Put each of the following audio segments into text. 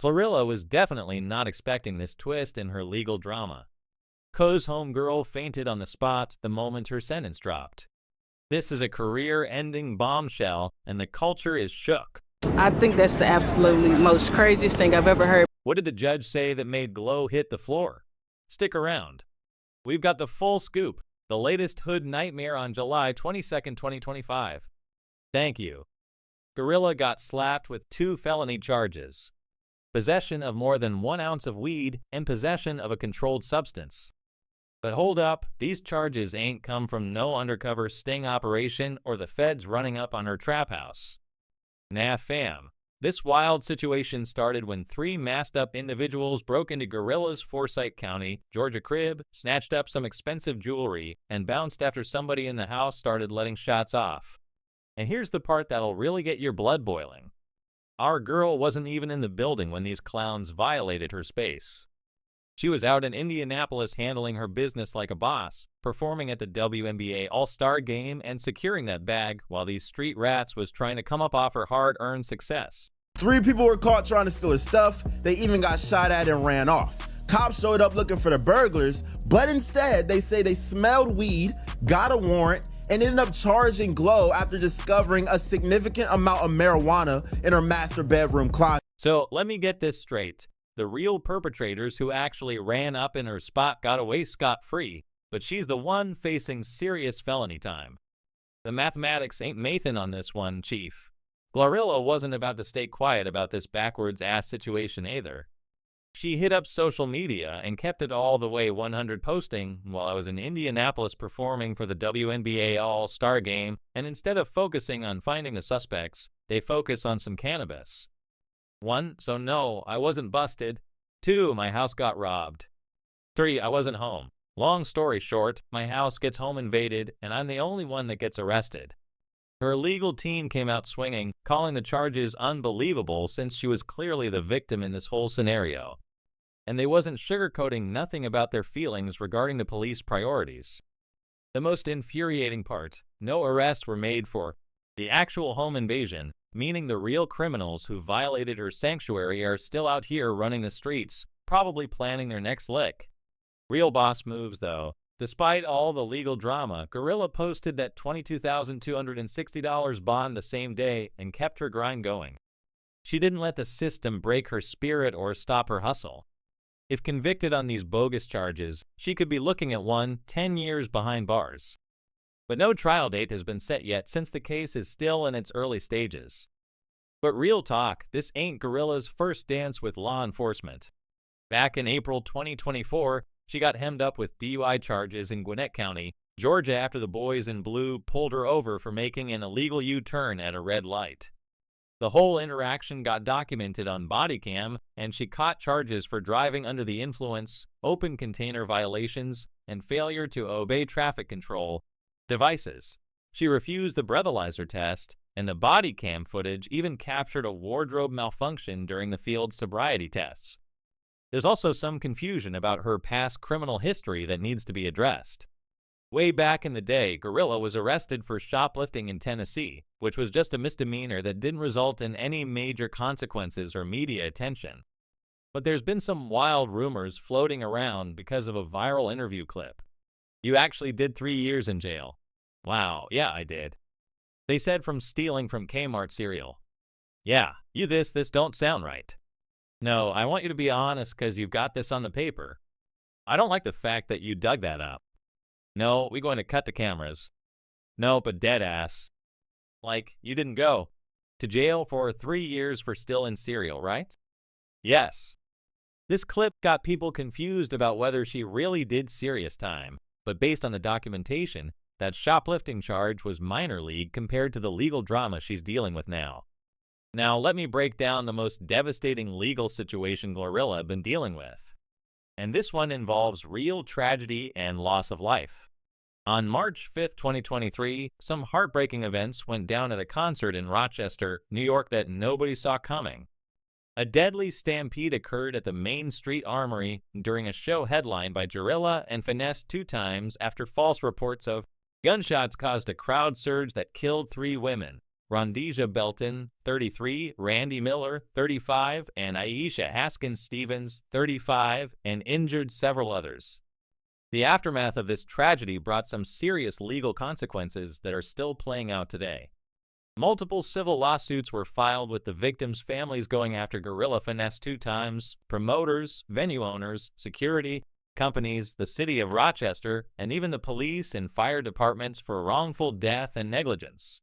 GloRilla was definitely not expecting this twist in her legal drama. Co's homegirl fainted on the spot the moment her sentence dropped. This is a career-ending bombshell, and the culture is shook. I think that's the absolutely most craziest thing I've ever heard. What did the judge say that made Glo hit the floor? Stick around. We've got the full scoop, the latest hood nightmare on July 22nd, 2025. Thank you. GloRilla got slapped with 2 felony charges: possession of more than 1 ounce of weed and possession of a controlled substance. But hold up, these charges ain't come from no undercover sting operation or the feds running up on her trap house. Nah fam, this wild situation started when 3 masked up individuals broke into GloRilla's Forsyth County, Georgia crib, snatched up some expensive jewelry, and bounced after somebody in the house started letting shots off. And here's the part that'll really get your blood boiling. Our girl wasn't even in the building when these clowns violated her space. She was out in Indianapolis handling her business like a boss, performing at the WNBA All-Star Game and securing that bag while these street rats was trying to come up off her hard-earned success. 3 people were caught trying to steal her stuff. They even got shot at and ran off. Cops showed up looking for the burglars, but instead they say they smelled weed, got a warrant, and ended up charging Glo after discovering a significant amount of marijuana in her master bedroom closet. So let me get this straight. The real perpetrators who actually ran up in her spot got away scot-free, but she's the one facing serious felony time. The mathematics ain't mathin' on this one, Chief. GloRilla wasn't about to stay quiet about this backwards-ass situation either. She hit up social media and kept it all the way 100, posting while I was in Indianapolis performing for the WNBA All-Star Game, and instead of focusing on finding the suspects, they focus on some cannabis. 1, so no, I wasn't busted. 2, my house got robbed. 3, I wasn't home. Long story short, my house gets home invaded, and I'm the only one that gets arrested. Her legal team came out swinging, calling the charges unbelievable since she was clearly the victim in this whole scenario. And they wasn't sugarcoating nothing about their feelings regarding the police priorities. The most infuriating part, no arrests were made for the actual home invasion, meaning the real criminals who violated her sanctuary are still out here running the streets, probably planning their next lick. Real boss moves though. Despite all the legal drama, GloRilla posted that $22,260 bond the same day and kept her grind going. She didn't let the system break her spirit or stop her hustle. If convicted on these bogus charges, she could be looking at 10 years behind bars. But no trial date has been set yet since the case is still in its early stages. But real talk, this ain't GloRilla's first dance with law enforcement. Back in April 2024, she got hemmed up with DUI charges in Gwinnett County, Georgia after the boys in blue pulled her over for making an illegal U-turn at a red light. The whole interaction got documented on body cam, and she caught charges for driving under the influence, open container violations, and failure to obey traffic control devices. She refused the breathalyzer test, and the body cam footage even captured a wardrobe malfunction during the field sobriety tests. There's also some confusion about her past criminal history that needs to be addressed. Way back in the day, GloRilla was arrested for shoplifting in Tennessee, which was just a misdemeanor that didn't result in any major consequences or media attention. But there's been some wild rumors floating around because of a viral interview clip. You actually did 3 years in jail. Wow, yeah, I did. They said from stealing from Kmart cereal. Yeah, you this don't sound right. No, I want you to be honest because you've got this on the paper. I don't like the fact that you dug that up. No, we're going to cut the cameras. No, but dead ass. Like, you didn't go to jail for 3 years for stealing cereal, right? Yes. This clip got people confused about whether she really did serious time, but based on the documentation, that shoplifting charge was minor league compared to the legal drama she's dealing with now. Now, let me break down the most devastating legal situation GloRilla been dealing with. And this one involves real tragedy and loss of life. On March 5, 2023, some heartbreaking events went down at a concert in Rochester, New York that nobody saw coming. A deadly stampede occurred at the Main Street Armory during a show headlined by GloRilla and finessed 2 times after false reports of gunshots caused a crowd surge that killed 3 women. Rondija Belton, 33, Randy Miller, 35, and Aisha Haskins Stevens, 35, and injured several others. The aftermath of this tragedy brought some serious legal consequences that are still playing out today. Multiple civil lawsuits were filed with the victims' families going after GloRilla Finesse 2 times, promoters, venue owners, security companies, the city of Rochester, and even the police and fire departments for wrongful death and negligence.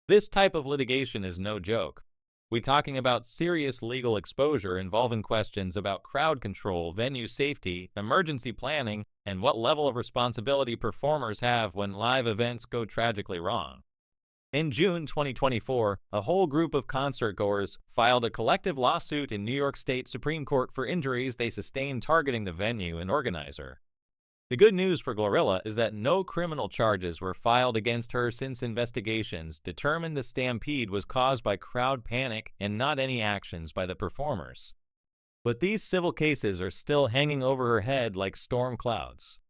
This type of litigation is no joke. We're talking about serious legal exposure involving questions about crowd control, venue safety, emergency planning, and what level of responsibility performers have when live events go tragically wrong. In June 2024, a whole group of concertgoers filed a collective lawsuit in New York State Supreme Court for injuries they sustained targeting the venue and organizer. The good news for GloRilla is that no criminal charges were filed against her since investigations determined the stampede was caused by crowd panic and not any actions by the performers. But these civil cases are still hanging over her head like storm clouds.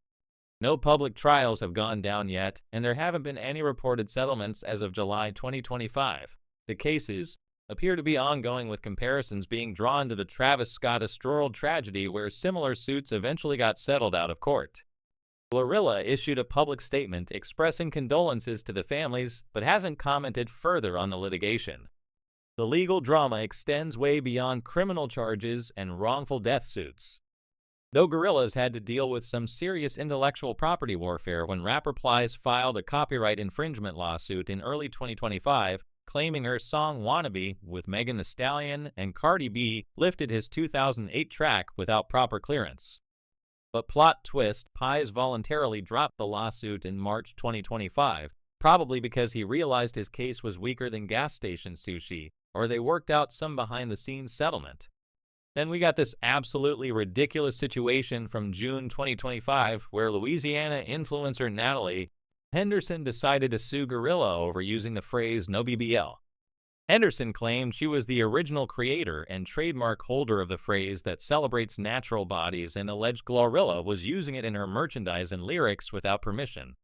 No public trials have gone down yet, and there haven't been any reported settlements as of July 2025. The cases appear to be ongoing, with comparisons being drawn to the Travis Scott Astroworld tragedy, where similar suits eventually got settled out of court. GloRilla issued a public statement expressing condolences to the families, but hasn't commented further on the litigation. The legal drama extends way beyond criminal charges and wrongful death suits. Though GloRilla's had to deal with some serious intellectual property warfare when rapper Plies filed a copyright infringement lawsuit in early 2025, claiming her song Wannabe with Megan Thee Stallion and Cardi B lifted his 2008 track without proper clearance. But plot twist, Plies voluntarily dropped the lawsuit in March 2025, probably because he realized his case was weaker than gas station sushi, or they worked out some behind-the-scenes settlement. Then we got this absolutely ridiculous situation from June 2025 where Louisiana influencer Natalie Henderson decided to sue GloRilla over using the phrase "no BBL." Henderson claimed she was the original creator and trademark holder of the phrase that celebrates natural bodies, and alleged GloRilla was using it in her merchandise and lyrics without permission.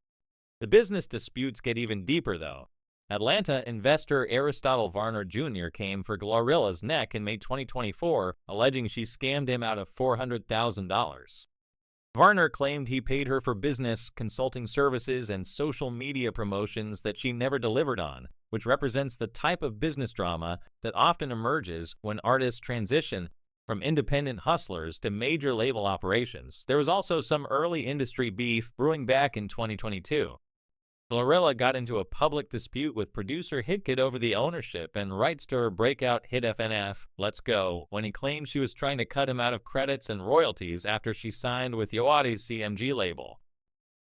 The business disputes get even deeper, though. Atlanta investor Aristotle Varner Jr. came for GloRilla's neck in May 2024, alleging she scammed him out of $400,000. Varner claimed he paid her for business, consulting services, and social media promotions that she never delivered on, which represents the type of business drama that often emerges when artists transition from independent hustlers to major label operations. There was also some early industry beef brewing back in 2022. GloRilla got into a public dispute with producer Hitkid over the ownership and rights to her breakout hit FNF, Let's Go, when he claimed she was trying to cut him out of credits and royalties after she signed with Yoadi's CMG label.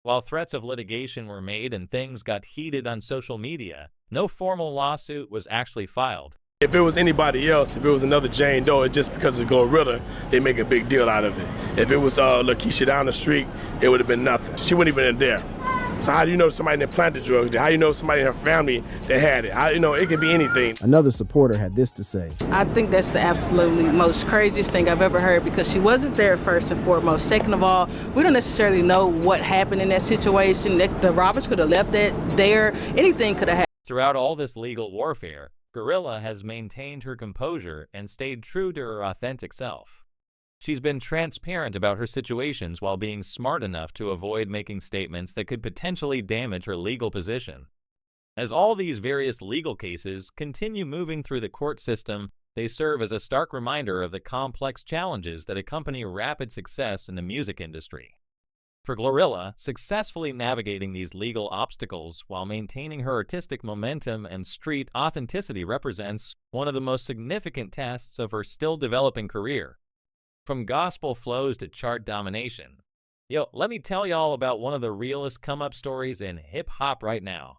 While threats of litigation were made and things got heated on social media, no formal lawsuit was actually filed. If it was anybody else, if it was another Jane Doe, it's just because it's GloRilla, they make a big deal out of it. If it was Lakeisha down the street, it would have been nothing. She wouldn't even been there. So how do you know somebody that planted drugs? How do you know somebody in her family that had it? How you know it could be anything? Another supporter had this to say. I think that's the absolutely most craziest thing I've ever heard, because she wasn't there first and foremost. Second of all, we don't necessarily know what happened in that situation. The robbers could have left it there. Anything could have happened. Throughout all this legal warfare, GloRilla has maintained her composure and stayed true to her authentic self. She's been transparent about her situations while being smart enough to avoid making statements that could potentially damage her legal position. As all these various legal cases continue moving through the court system, they serve as a stark reminder of the complex challenges that accompany rapid success in the music industry. For GloRilla, successfully navigating these legal obstacles while maintaining her artistic momentum and street authenticity represents one of the most significant tests of her still developing career. From gospel flows to chart domination. Let me tell y'all about one of the realest come-up stories in hip-hop right now.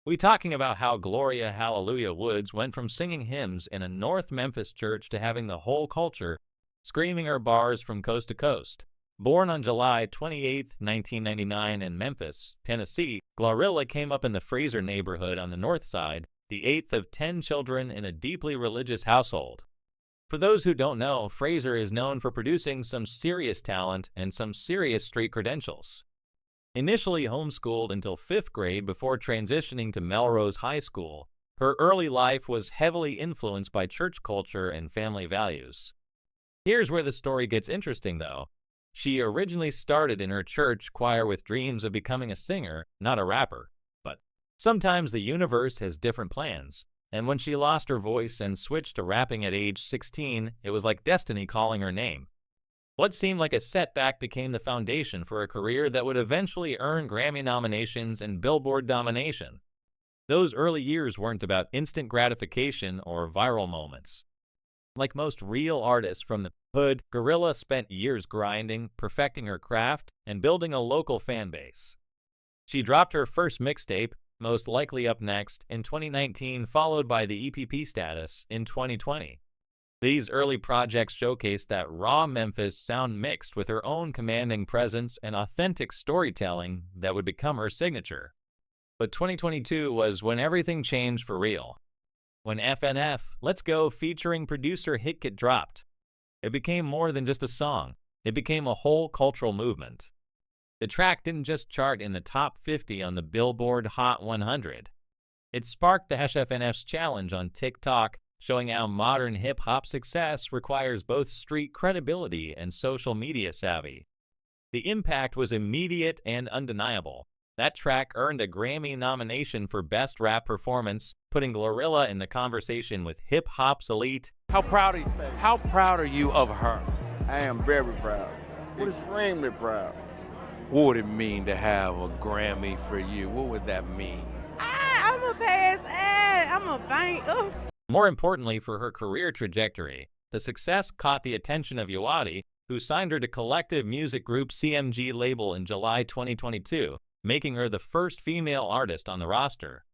We talking about how Gloria Hallelujah Woods went from singing hymns in a North Memphis church to having the whole culture screaming her bars from coast to coast. Born on July 28, 1999 in Memphis, Tennessee, GloRilla came up in the Fraser neighborhood on the north side, the eighth of 10 children in a deeply religious household. For those who don't know, Fraser is known for producing some serious talent and some serious street credentials. Initially homeschooled until 5th grade before transitioning to Melrose High School, Her early life was heavily influenced by church culture and family values. Here's where the story gets interesting, though. She originally started in her church choir with dreams of becoming a singer, not a rapper. But sometimes the universe has different plans, and when she lost her voice and switched to rapping at age 16, it was like destiny calling her name. What seemed like a setback became the foundation for a career that would eventually earn Grammy nominations and Billboard domination. Those early years weren't about instant gratification or viral moments. Like most real artists from the hood, GloRilla spent years grinding, perfecting her craft, and building a local fan base. She dropped her first mixtape, Most Likely Up Next, in 2019, followed by the EPP status in 2020. These early projects showcased that raw Memphis sound mixed with her own commanding presence and authentic storytelling that would become her signature. But 2022 was when everything changed for real. When FNF Let's Go featuring producer Hitkit dropped, it became more than just a song. It became a whole cultural movement. The track didn't just chart in the top 50 on the Billboard Hot 100. It sparked the FNF's challenge on TikTok, showing how modern hip-hop success requires both street credibility and social media savvy. The impact was immediate and undeniable. That track earned a Grammy nomination for Best Rap Performance, putting GloRilla in the conversation with hip-hop's elite. How proud are you of her? I am very proud, extremely proud. What would it mean to have a Grammy for you? What would that mean? I'm a pass. I'm a faint. More importantly for her career trajectory, the success caught the attention of Yawadi, who signed her to collective music group CMG label in July 2022, making her the first female artist on the roster.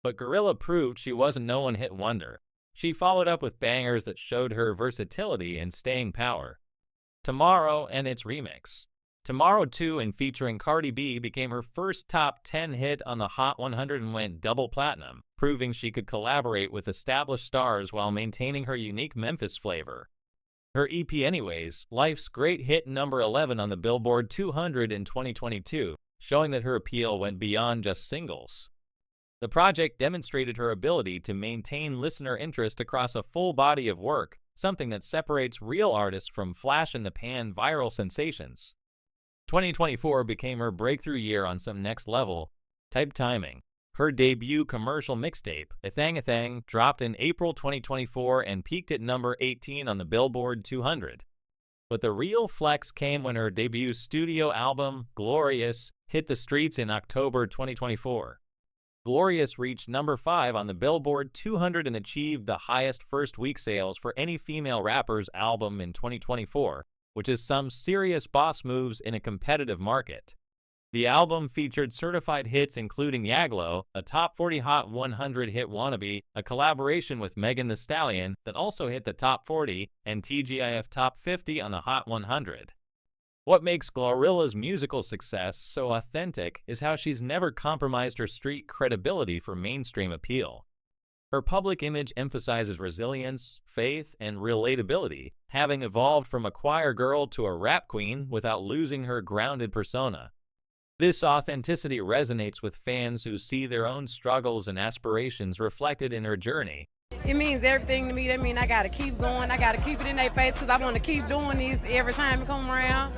But GloRilla proved she wasn't no one-hit wonder. She followed up with bangers that showed her versatility and staying power. Tomorrow and its remix. Tomorrow 2 and featuring Cardi B became her first top 10 hit on the Hot 100 and went double platinum, proving she could collaborate with established stars while maintaining her unique Memphis flavor. Her EP Anyways, Life's Great hit number 11 on the Billboard 200 in 2022, showing that her appeal went beyond just singles. The project demonstrated her ability to maintain listener interest across a full body of work, something that separates real artists from flash-in-the-pan viral sensations. 2024 became her breakthrough year on some next-level type timing. Her debut commercial mixtape, A Thang, dropped in April 2024 and peaked at number 18 on the Billboard 200. But the real flex came when her debut studio album, Glorious, hit the streets in October 2024. Glorious reached number 5 on the Billboard 200 and achieved the highest first-week sales for any female rapper's album in 2024, which is some serious boss moves in a competitive market. The album featured certified hits including Yaglo, a top 40 Hot 100 hit wannabe, a collaboration with Megan Thee Stallion that also hit the top 40, and TGIF top 50 on the Hot 100. What makes GloRilla's musical success so authentic is how she's never compromised her street credibility for mainstream appeal. Her public image emphasizes resilience, faith, and relatability, having evolved from a choir girl to a rap queen without losing her grounded persona. This authenticity resonates with fans who see their own struggles and aspirations reflected in her journey. It means everything to me. That means I gotta keep going. I gotta keep it in their face because I want to keep doing this every time it come around.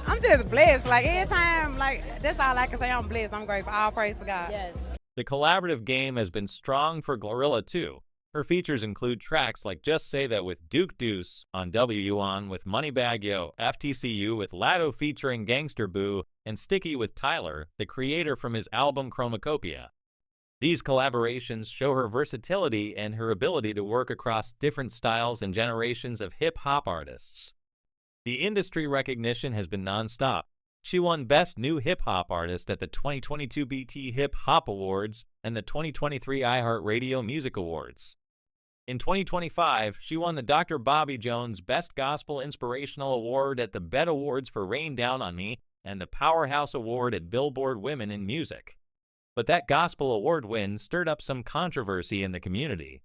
I'm just blessed. Like every time, like that's all I can say. I'm blessed. I'm grateful. All praise to God. Yes. The collaborative game has been strong for GloRilla too. Her features include tracks like Just Say That with Duke Deuce on W.On with Moneybagg Yo, FTCU with Latto featuring Gangster Boo, and Sticky with Tyler, the creator from his album Chromacopia. These collaborations show her versatility and her ability to work across different styles and generations of hip-hop artists. The industry recognition has been non-stop. She won Best New Hip Hop Artist at the 2022 BT Hip Hop Awards and the 2023 iHeartRadio Music Awards. In 2025, she won the Dr. Bobby Jones Best Gospel Inspirational Award at the BET Awards for Rain Down on Me and the Powerhouse Award at Billboard Women in Music. But that Gospel Award win stirred up some controversy in the community.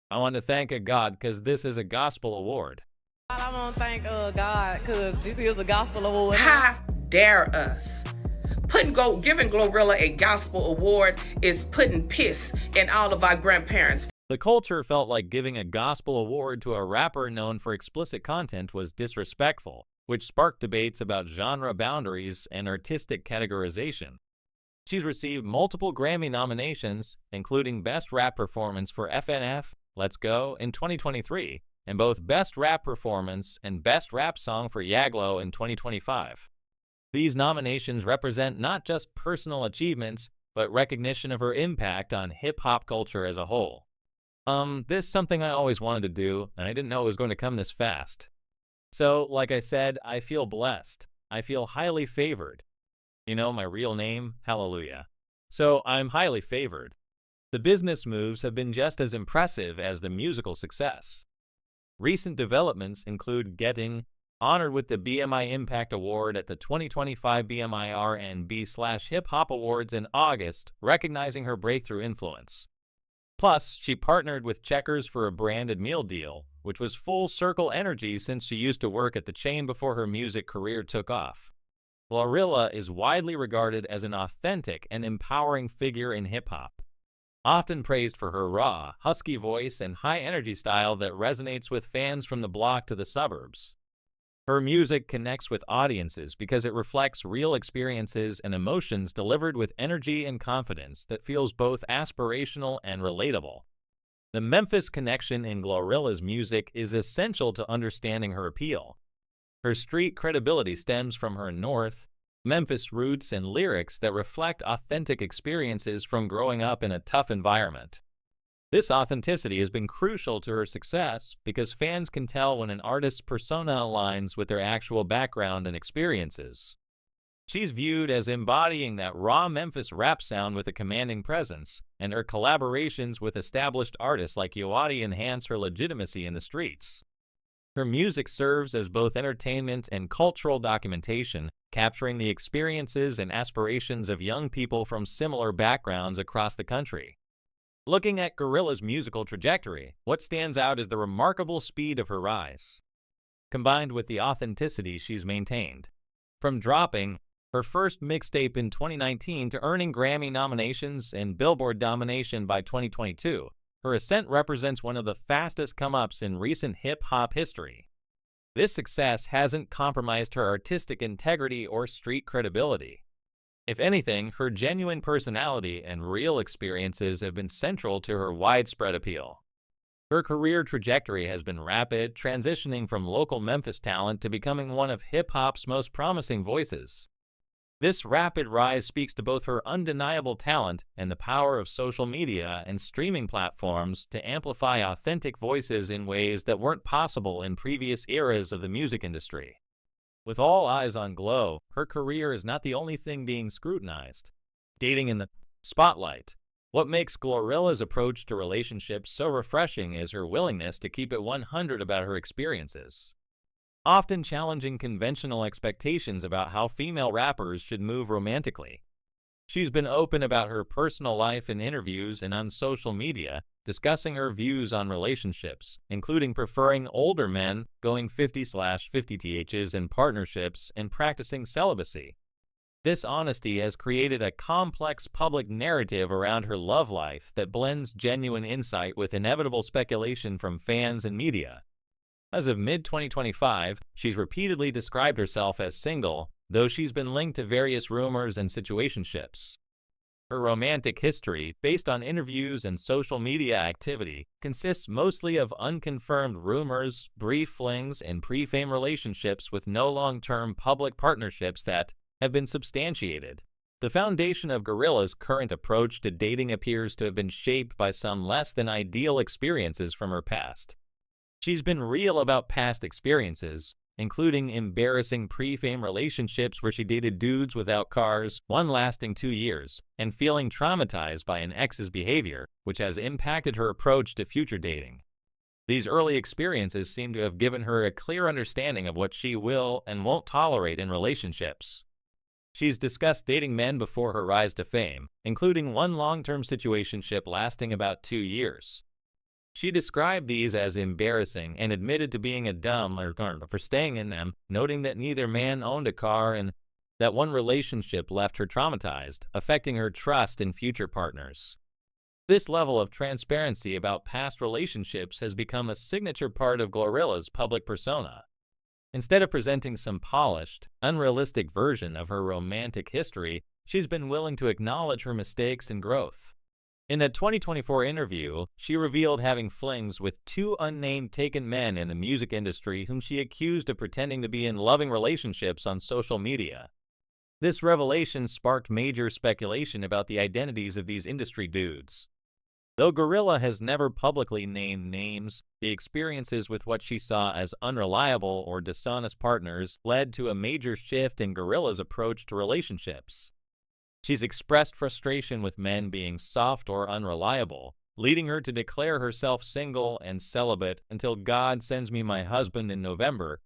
I want to thank God because this is a Gospel Award. I want to thank God because this is a gospel award. How dare us Giving GloRilla a gospel award is putting piss in all of our grandparents' The culture felt like giving a gospel award to a rapper known for explicit content was disrespectful, which sparked debates about genre boundaries and artistic categorization. She's received multiple Grammy nominations, including Best Rap Performance for FNF, Let's Go in 2023, and both Best Rap Performance and Best Rap Song for Yaglo in 2025. These nominations represent not just personal achievements, but recognition of her impact on hip-hop culture as a whole. This is something I always wanted to do, and I didn't know it was going to come this fast. So, like I said, I feel blessed. I feel highly favored. You know, my real name, hallelujah. So, I'm highly favored. The business moves have been just as impressive as the musical success. Recent developments include getting honored with the BMI Impact Award at the 2025 BMI R&B/Hip Hop Awards in August, recognizing her breakthrough influence. Plus, she partnered with Checkers for a branded meal deal, which was full circle energy since she used to work at the chain before her music career took off. GloRilla is widely regarded as an authentic and empowering figure in hip-hop, often praised for her raw, husky voice and high-energy style that resonates with fans from the block to the suburbs. Her music connects with audiences because it reflects real experiences and emotions delivered with energy and confidence that feels both aspirational and relatable. The Memphis connection in GloRilla's music is essential to understanding her appeal. Her street credibility stems from her North Memphis roots and lyrics that reflect authentic experiences from growing up in a tough environment. This authenticity has been crucial to her success because fans can tell when an artist's persona aligns with their actual background and experiences. She's viewed as embodying that raw Memphis rap sound with a commanding presence, and her collaborations with established artists like Yawadi enhance her legitimacy in the streets. Her music serves as both entertainment and cultural documentation, capturing the experiences and aspirations of young people from similar backgrounds across the country. Looking at GloRilla's musical trajectory, what stands out is the remarkable speed of her rise, combined with the authenticity she's maintained. From dropping her first mixtape in 2019 to earning Grammy nominations and Billboard domination by 2022, her ascent represents one of the fastest come-ups in recent hip-hop history. This success hasn't compromised her artistic integrity or street credibility. If anything, her genuine personality and real experiences have been central to her widespread appeal. Her career trajectory has been rapid, transitioning from local Memphis talent to becoming one of hip-hop's most promising voices. This rapid rise speaks to both her undeniable talent and the power of social media and streaming platforms to amplify authentic voices in ways that weren't possible in previous eras of the music industry. With all eyes on Glo, her career is not the only thing being scrutinized. Dating in the spotlight. What makes GloRilla's approach to relationships so refreshing is her willingness to keep it 100 about her experiences, often challenging conventional expectations about how female rappers should move romantically. She's been open about her personal life in interviews and on social media, discussing her views on relationships, including preferring older men, going 50/50 THs in partnerships, and practicing celibacy. This honesty has created a complex public narrative around her love life that blends genuine insight with inevitable speculation from fans and media. As of mid-2025, she's repeatedly described herself as single, though she's been linked to various rumors and situationships. Her romantic history, based on interviews and social media activity, consists mostly of unconfirmed rumors, brief flings, and pre-fame relationships with no long-term public partnerships that have been substantiated. The foundation of GloRilla's current approach to dating appears to have been shaped by some less than ideal experiences from her past. She's been real about past experiences, including embarrassing pre-fame relationships where she dated dudes without cars, one lasting 2 years, and feeling traumatized by an ex's behavior, which has impacted her approach to future dating. These early experiences seem to have given her a clear understanding of what she will and won't tolerate in relationships. She's discussed dating men before her rise to fame, including one long-term situationship lasting about 2 years. She described these as embarrassing and admitted to being a dumb for staying in them, noting that neither man owned a car and that one relationship left her traumatized, affecting her trust in future partners. This level of transparency about past relationships has become a signature part of GloRilla's public persona. Instead of presenting some polished, unrealistic version of her romantic history, she's been willing to acknowledge her mistakes and growth. In a 2024 interview, she revealed having flings with two unnamed taken men in the music industry whom she accused of pretending to be in loving relationships on social media. This revelation sparked major speculation about the identities of these industry dudes. Though GloRilla has never publicly named names, the experiences with what she saw as unreliable or dishonest partners led to a major shift in GloRilla's approach to relationships. She's expressed frustration with men being soft or unreliable, leading her to declare herself single and celibate until God sends me my husband in November,